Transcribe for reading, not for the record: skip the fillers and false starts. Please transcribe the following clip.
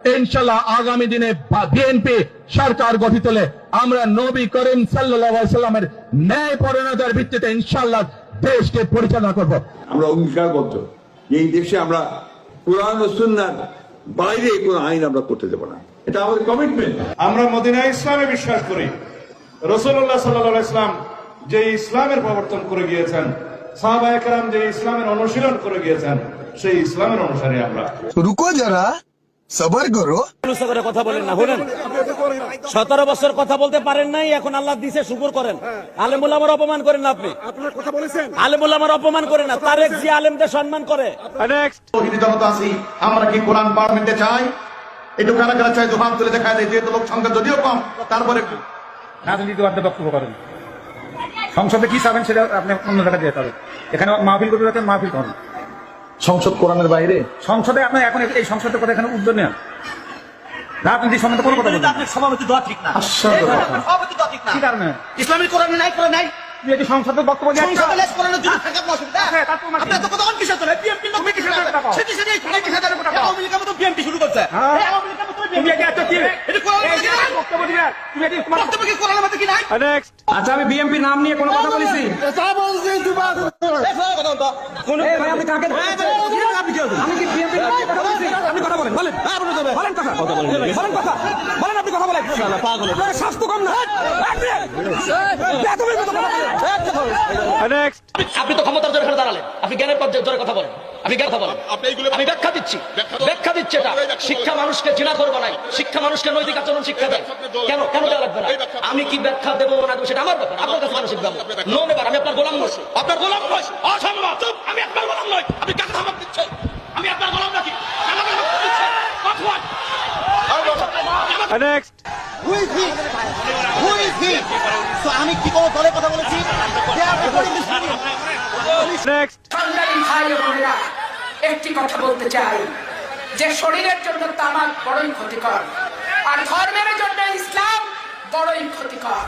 ইনশাআল্লাহ আগামী দিনে বিএনপি সরকার গঠিত হলে আমরা নবী করিম সাল্লাল্লাহু আলাইহি সাল্লামের ন্যায় পরায়ণতার ভিত্তিতে ইনশাআল্লাহ দেশকে পরিচালনা করব। আমরা অঙ্গীকারবদ্ধ এই দেশে আমরা কোরআন ও সুন্নাহর বাইরে কোনো আইন আমরা করতে দেব না, এটা আমাদের কমিটমেন্ট। আমরা মদিনা ইসলামে বিশ্বাস করি। রাসূলুল্লাহ সাল্লাল্লাহু আলাইহি ওয়াসাল্লাম যে ইসলামের প্রবর্তন করে গিয়েছেন, সাহাবায়ে কেরাম যে ইসলামের অনুশীলন করে গিয়েছেন, সেই ইসলামের অনুসারী আমরা। রুকো যারা, সবর করো। কথা বলেন না, বলেন 17 বছর কথা বলতে পারেন নাই, এখন আল্লাহ দিছে, শুকর করেন। আলেম ওলামার অপমান করেন না আপনি, আপনার কথা বলেছেন। আলেম ওলামার অপমান করেন না। তারেক জি আলেমদের সম্মান করে। জনতা আছি, আমরা কি কোরআন পার্লামেন্টে চাই? একটু কারা কারা চাই দোকান তুলে দেখা যায়, যেহেতু লোক সংখ্যা যদিও কম, তারপরে রাজনীতিবাদী বক্তব্য করেন। সংসদে কি চাবেন সেটা আপনি অন্য জায়গায় যেতে হবে। এখানে মাহফিল করতে যাচ্ছেন, মাহফিল করেন। সংসদ কোরআনের বাইরে সংসদে আপনি এখন এই সংসদের কথা এখানে উদ্যোগ নেন। রাজনীতি সম্বন্ধে কোনো কথা বলবেন। আপনার সভাপতি দেওয়া ঠিক না। সভাপতি দেওয়া ঠিক না। কি কারণে? ইসলামী কোরআনে নাই, করে নাই। তুমি যদি সংসদের বক্তব্য দিয়ে সংসদে লেস কোরআনের জন্য থাকা অসুবিধা। আপনি তো কতক্ষণ কিসে চলে? বিএনপি লোক কিসে চলে? সেটি সেটি কিসে চলে? আওয়ামী লীগের মতো বিএনপি শুরু করছে। এই আওয়ামী লীগের মতো তুমি এত কি এটা কোরআনের মধ্যে নাই। বক্তব্য দিবে? তুমি এটি বক্তব্য কি কোরআনের মধ্যে কি নাই? আচ্ছা, আমি বিএনপি নাম নিয়ে কোনো কথা বলেছি? তা বলছি তুমি কোন ভাই আপনি কাকে আপনি কি আমি কি বিএনপি নাম নিয়ে কথা বলেছি? আপনি কথা বলেন, বলেন। হ্যাঁ বলেন তবে বলেন কথা বলেন, বলেন কথা বলেন, আপনি কথা বলেন। শালা পাগল। আপনার স্বাস্থ্য কম না। বেয়াদবির মতো কথা বলেন। আপনি তো ক্ষমতার জোরে এখানে দাঁড়ালেন, আপনি জ্ঞানের পর্যায়ে জোরে কথা বলেন, আপনি জ্ঞান কথা বলেন। আমি ব্যাখ্যা দিচ্ছি, ব্যাখ্যা দিচ্ছি। এটা শিক্ষা মানুষকে জিনা করবো নাই, শিক্ষা মানুষকে নৈতিক আচরণ শিক্ষা দেয়। কেন কেন দেওয়া লাগবে না? আমি কি ব্যাখ্যা দেবো না দেবো সেটা আমার ব্যাপার, আপনার কাছে মানসিক ব্যাপার। নো নেবার, আমি আপনার গোলাম নই, আপনার গোলাম নই। অসম্ভব, আমি আপনার গোলাম নই। আপনি কাকে ধমক দিচ্ছেন? আমি আপনার গোলাম নাকি? আমাকে ধমক দিচ্ছেন? আমি কি কোনো দলে কথা বলেছি? একটি কথা বলতে চাই যে শরীরের জন্য তামাক বড়ই ক্ষতিকর, আর ধর্মের জন্য ইসলাম বড়ই ক্ষতিকর।